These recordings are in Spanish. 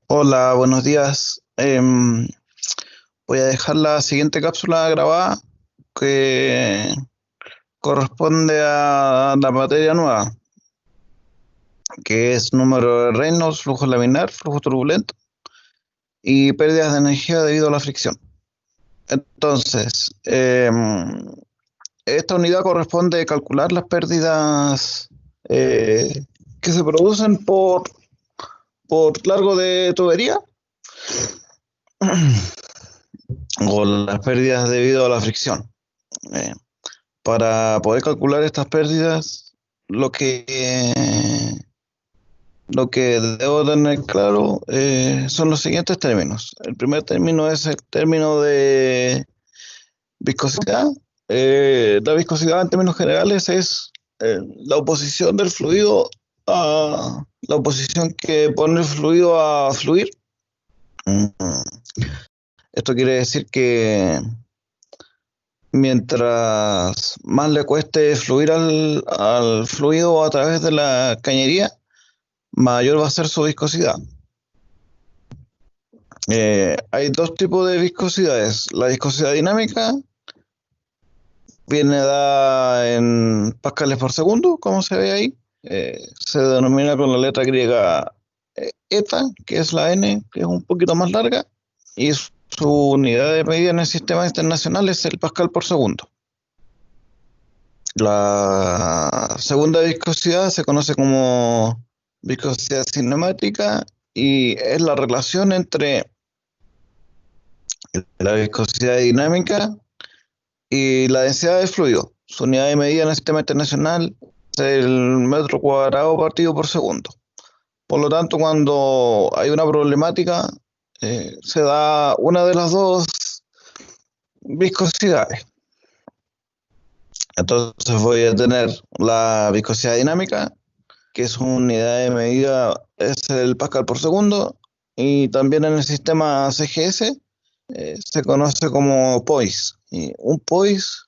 Hola, buenos días. Voy a dejar la siguiente cápsula grabada que corresponde a la materia nueva, que es número de Reynolds, flujo laminar, flujo turbulento y pérdidas de energía debido a la fricción. Entonces, esta unidad corresponde a calcular las pérdidas que se producen por largo de tubería o las pérdidas debido a la fricción. Eh, Para poder calcular estas pérdidas, lo que, lo que debo tener claro son los siguientes términos. El primer término es el término de viscosidad. La viscosidad en términos generales es la oposición del fluido a la oposición que pone el fluido a fluir. Esto quiere decir que mientras más le cueste fluir al fluido a través de la cañería, mayor va a ser su viscosidad. Hay dos tipos de viscosidades. La viscosidad dinámica viene dada en pascales por segundo, como se ve ahí. Se denomina con la letra griega eta, que es la N, que es un poquito más larga, y su unidad de medida en el sistema internacional es el pascal por segundo. La segunda viscosidad se conoce como viscosidad cinemática y es la relación entre la viscosidad dinámica y la densidad de fluido. Su unidad de medida en el sistema internacional es el metro cuadrado partido por segundo. Por lo tanto, cuando hay una problemática, se da una de las dos viscosidades. Entonces voy a tener la viscosidad dinámica, que es una unidad de medida, es el pascal por segundo, y también en el sistema CGS se conoce como POIS. Y un POIS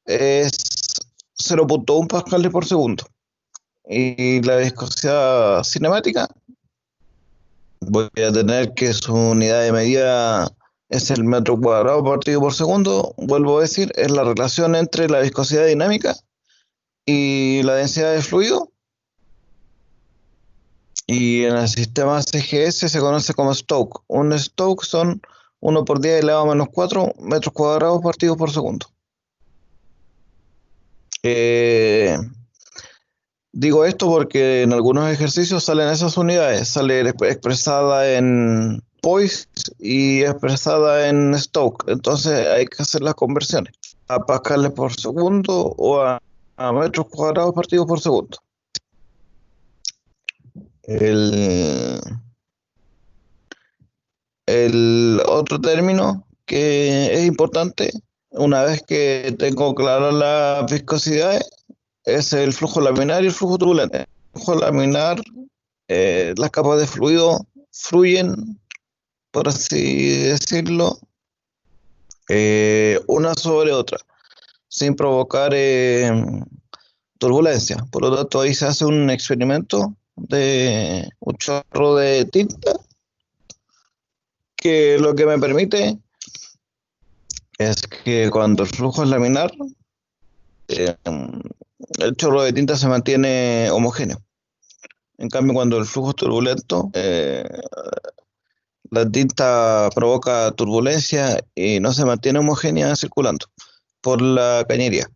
es 0,1 pascales por segundo. Y la viscosidad cinemática, voy a tener que su unidad de medida es el metro cuadrado partido por segundo. Vuelvo a decir, es la relación entre la viscosidad dinámica y la densidad de fluido. Y en el sistema CGS se conoce como Stoke. Un Stoke son 1 por 10 elevado a menos 4 metros cuadrados partidos por segundo. Eh, Digo esto porque en algunos ejercicios salen esas unidades, sale expresada en Poise y expresada en Stoke. Entonces hay que hacer las conversiones a pascales por segundo o a metros cuadrados partidos por segundo. El, el otro término que es importante, una vez que tengo claras las viscosidades, es el flujo laminar y el flujo turbulento. El flujo laminar, las capas de fluido fluyen, por así decirlo, una sobre otra, sin provocar turbulencia. Por lo tanto, ahí se hace un experimento de un chorro de tinta que lo que me permite es que cuando el flujo es laminar, eh, el chorro de tinta se mantiene homogéneo. En cambio, cuando el flujo es turbulento, la tinta provoca turbulencia y no se mantiene homogénea circulando por la cañería.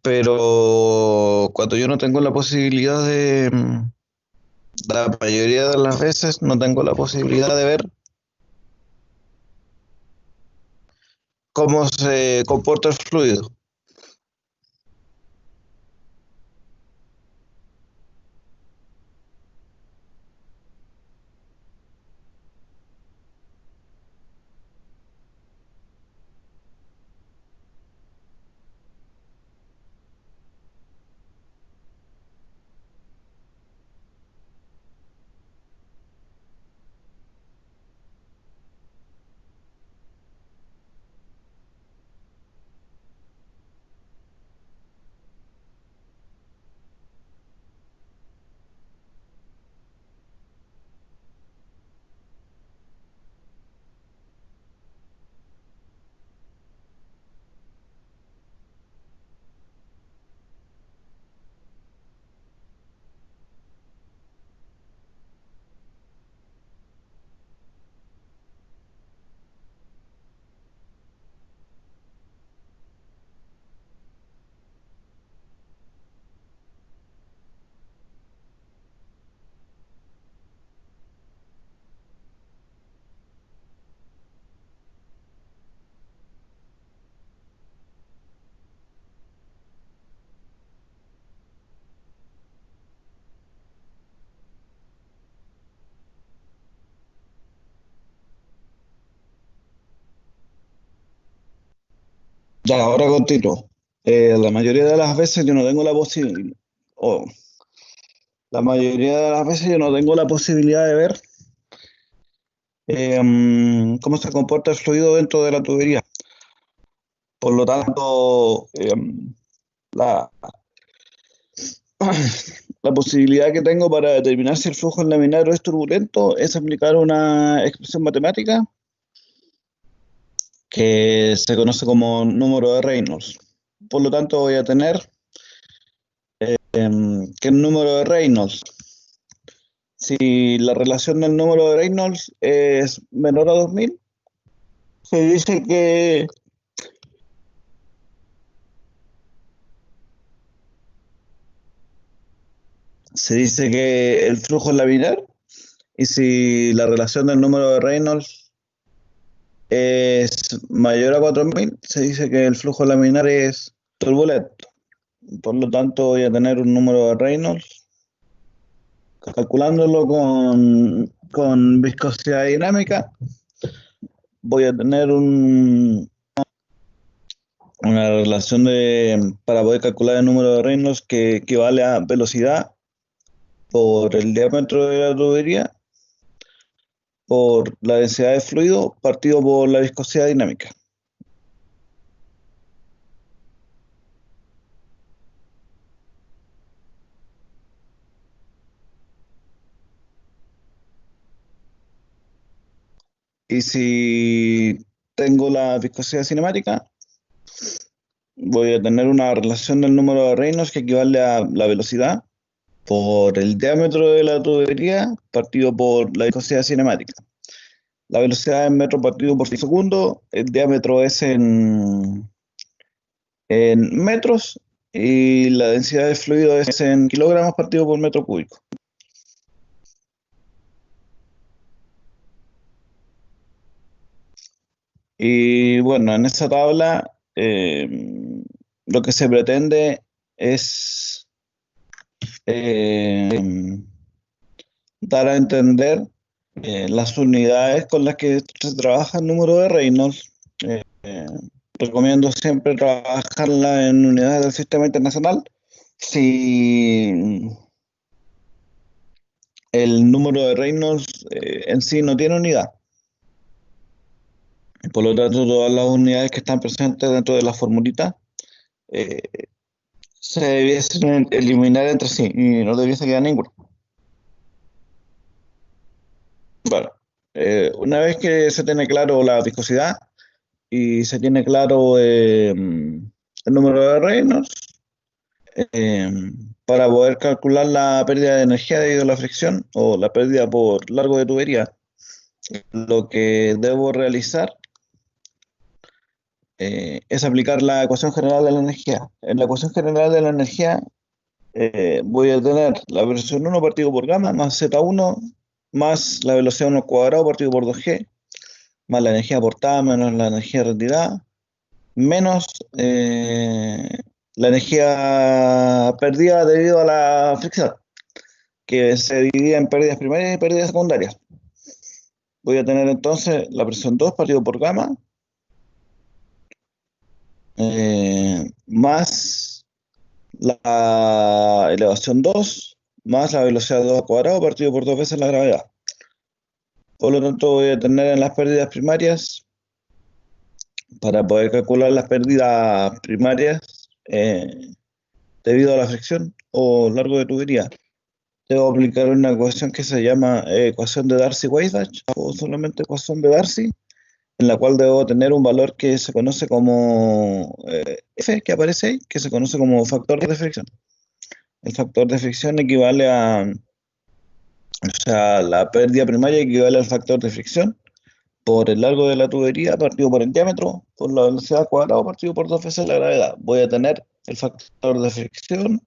Pero cuando yo no tengo la posibilidad la mayoría de las veces no tengo la posibilidad de ver cómo se comporta el fluido. Ya, ahora continuo. La mayoría de las veces yo no tengo la posibilidad, o la mayoría de las veces yo no tengo la posibilidad de ver cómo se comporta el fluido dentro de la tubería. Por lo tanto, la, la posibilidad que tengo para determinar si el flujo laminar es turbulento es aplicar una expresión matemática que se conoce como número de Reynolds. Por lo tanto, voy a tener que el número de Reynolds, si la relación del número de Reynolds es menor a 2000, se dice que el flujo es laminar, y si la relación del número de Reynolds es mayor a 4000, se dice que el flujo laminar es turbulento. Por lo tanto, voy a tener un número de Reynolds, calculándolo con viscosidad dinámica, voy a tener una relación para poder calcular el número de Reynolds que equivale a velocidad por el diámetro de la tubería por la densidad de fluido partido por la viscosidad dinámica. Y si tengo la viscosidad cinemática, voy a tener una relación del número de Reynolds que equivale a la velocidad por el diámetro de la tubería partido por la viscosidad cinemática. La velocidad en metro partido por segundo, el diámetro es en metros y la densidad de fluido es en kilogramos partido por metro cúbico. Y bueno, en esa tabla lo que se pretende es eh, dar a entender las unidades con las que se trabaja el número de Reynolds. Recomiendo siempre trabajarla en unidades del sistema internacional. Si el número de Reynolds en sí no tiene unidad, por lo tanto todas las unidades que están presentes dentro de la formulita eh, se debiesen eliminar entre sí y no debiese quedar ninguno. Bueno, una vez que se tiene claro la viscosidad y se tiene claro el número de Reynolds, eh, para poder calcular la pérdida de energía debido a la fricción o la pérdida por largo de tubería, lo que debo realizar es aplicar la ecuación general de la energía. En la ecuación general de la energía voy a tener la velocidad 1 partido por gamma más Z1 más la velocidad 1 al cuadrado partido por 2G más la energía aportada menos la energía retirada menos la energía perdida debido a la fricción, que se divide en pérdidas primarias y pérdidas secundarias. Voy a tener entonces la presión 2 partido por gamma más la elevación 2 más la velocidad 2 al cuadrado partido por dos veces la gravedad. Por lo tanto, voy a tener en las pérdidas primarias, para poder calcular las pérdidas primarias debido a la fricción o largo de tubería, debo aplicar una ecuación que se llama ecuación de Darcy-Weisbach o solamente ecuación de Darcy, en la cual debo tener un valor que se conoce como F, que aparece ahí, que se conoce como factor de fricción. El factor de fricción equivale o sea, la pérdida primaria equivale al factor de fricción por el largo de la tubería partido por el diámetro, por la velocidad cuadrada partido por dos veces la gravedad. Voy a tener el factor de fricción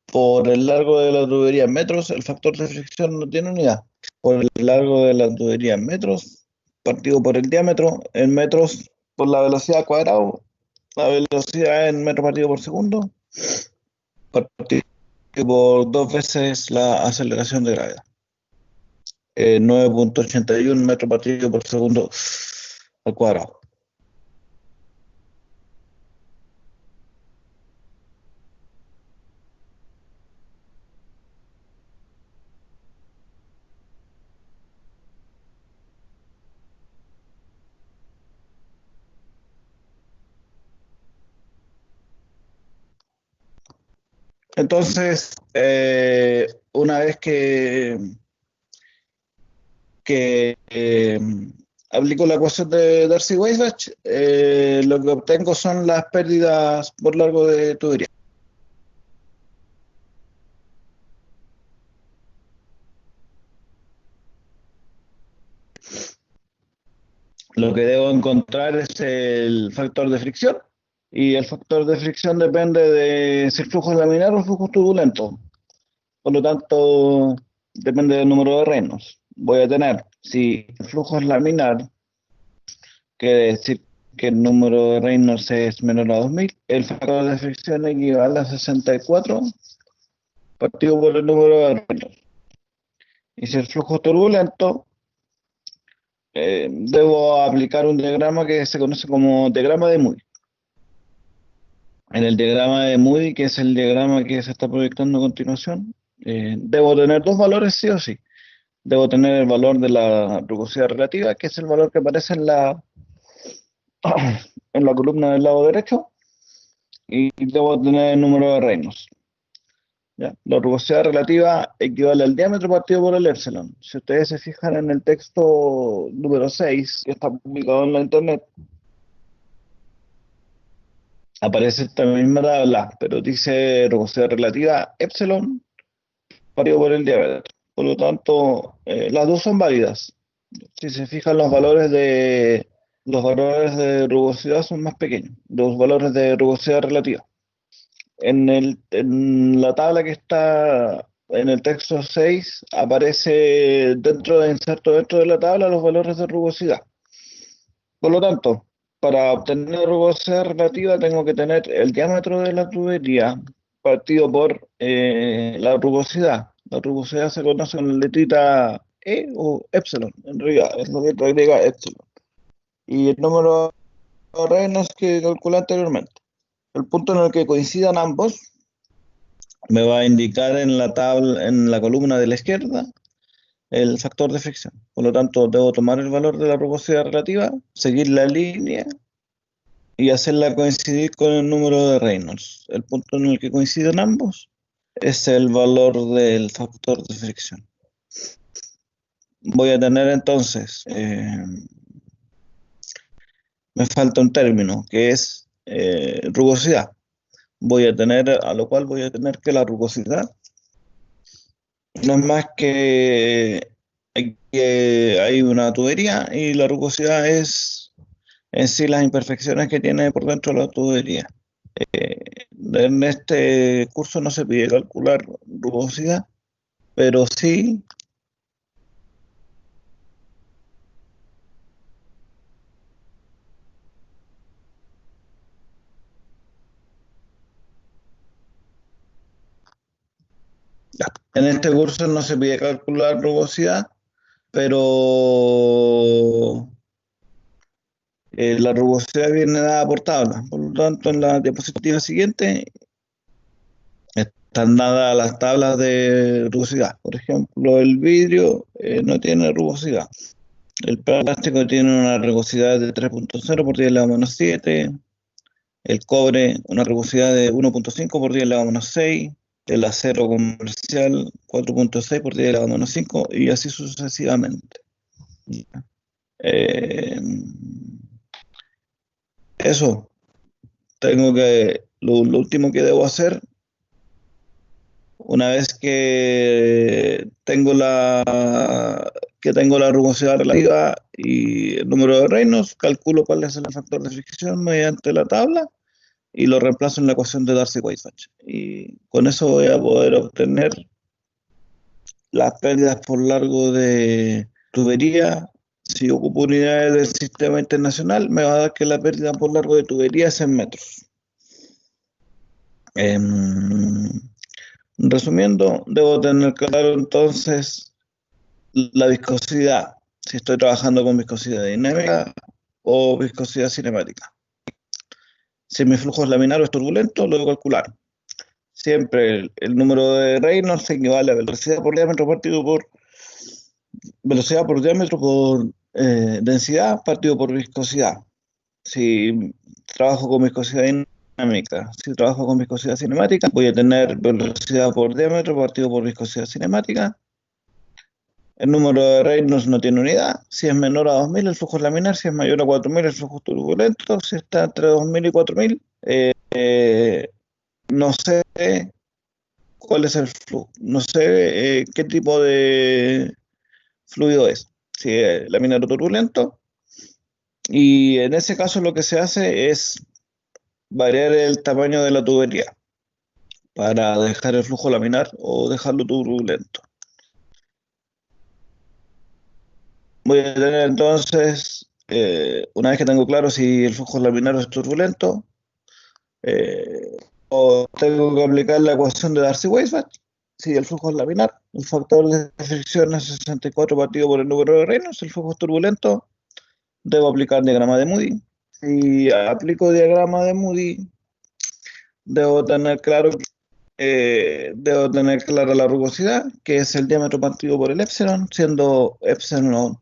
por el largo de la tubería en metros. El factor de fricción no tiene unidad. Por el largo de la tubería en metros, partido por el diámetro en metros por la velocidad cuadrada, la velocidad en metros partido por segundo, partido por dos veces la aceleración de gravedad. 9.81 metros partido por segundo al cuadrado. Entonces, una vez que aplico la ecuación de Darcy-Weisbach, lo que obtengo son las pérdidas por largo de tubería. Lo que debo encontrar es el factor de fricción, y el factor de fricción depende de si el flujo es laminar o flujo turbulento. Por lo tanto, depende del número de Reynolds. Voy a tener, si el flujo es laminar, quiere decir que el número de Reynolds es menor a 2000, el factor de fricción equivale a 64 partido por el número de Reynolds. Y si el flujo es turbulento, debo aplicar un diagrama que se conoce como diagrama de Moody. En el diagrama de Moody, que es el diagrama que se está proyectando a continuación, debo tener dos valores sí o sí. Debo tener el valor de la rugosidad relativa, que es el valor que aparece en la columna del lado derecho, y debo tener el número de Reynolds. ¿Ya? La rugosidad relativa equivale al diámetro partido por el épsilon. Si ustedes se fijan en el texto número 6, que está publicado en la internet, aparece esta misma tabla, pero dice rugosidad relativa épsilon partido por el diámetro. Por lo tanto, las dos son válidas. Si se fijan, los valores de rugosidad son más pequeños, los valores de rugosidad relativa. En la tabla que está en el texto 6 aparece inserto dentro de la tabla los valores de rugosidad. Por lo tanto, para obtener rugosidad relativa tengo que tener el diámetro de la tubería partido por la rugosidad. La rugosidad se conoce con la letrita E o epsilon, en realidad es la letra griega epsilon. Y el número de Reynolds que calculé anteriormente. El punto en el que coincidan ambos me va a indicar en la tabla, en la columna de la izquierda, el factor de fricción. Por lo tanto, debo tomar el valor de la rugosidad relativa, seguir la línea y hacerla coincidir con el número de Reynolds. El punto en el que coinciden ambos es el valor del factor de fricción. Voy a tener entonces, me falta un término que es rugosidad. A lo cual voy a tener que la rugosidad no es más que hay una tubería y la rugosidad es en sí las imperfecciones que tiene por dentro de la tubería. En este curso no se pide calcular rugosidad, pero sí, en este curso no se pide calcular rugosidad, pero la rugosidad viene dada por tabla. Por lo tanto, en la diapositiva siguiente están dadas las tablas de rugosidad. Por ejemplo, el vidrio no tiene rugosidad. El plástico tiene una rugosidad de 3.0 por 10 elevado a menos 7. El cobre, una rugosidad de 1.5 por 10 elevado a menos 6. El acero comercial, 4.6 por 10 elevado a menos 5. Y así sucesivamente. Eh, Eso, lo último que debo hacer, una vez que tengo la rugosidad relativa y el número de Reynolds, calculo cuál es el factor de fricción mediante la tabla y lo reemplazo en la ecuación de Darcy-Weisbach. Y con eso voy a poder obtener las pérdidas por largo de tubería. Si ocupo unidades del sistema internacional, me va a dar que la pérdida por largo de tubería es en metros. Resumiendo, debo tener claro entonces la viscosidad, si estoy trabajando con viscosidad dinámica o viscosidad cinemática. Si mi flujo es laminar o es turbulento, lo debo calcular. Siempre el número de Reynolds equivale a velocidad por diámetro partido por velocidad por diámetro por densidad partido por viscosidad. Si trabajo con viscosidad dinámica. Si trabajo con viscosidad cinemática, voy a tener velocidad por diámetro partido por viscosidad cinemática. El número de Reynolds no tiene unidad. Si es menor a 2000, el flujo es laminar. Si es mayor a 4000, el flujo es turbulento. Si está entre 2000 y 4000, no sé cuál es el flujo. No sé qué tipo de fluido es. Si es laminar o turbulento. Y en ese caso lo que se hace es variar el tamaño de la tubería para dejar el flujo laminar o dejarlo turbulento. Voy a tener entonces, una vez que tengo claro si el flujo laminar es turbulento, o tengo que aplicar la ecuación de Darcy-Weisbach. Si el flujo es laminar, el factor de fricción es 64 partido por el número de Reynolds. El flujo es turbulento, debo aplicar diagrama de Moody. Si aplico diagrama de Moody, debo tener claro debo tener clara la rugosidad, que es el diámetro partido por el epsilon, siendo epsilon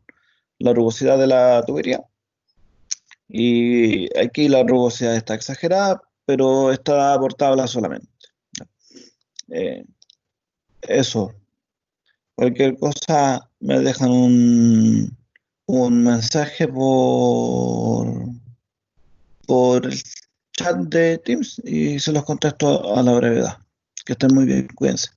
la rugosidad de la tubería. Y aquí la rugosidad está exagerada, pero está por tabla solamente. Eh, Eso. Cualquier cosa me dejan un mensaje por el chat de Teams y se los contesto a la brevedad. Que estén muy bien, cuídense.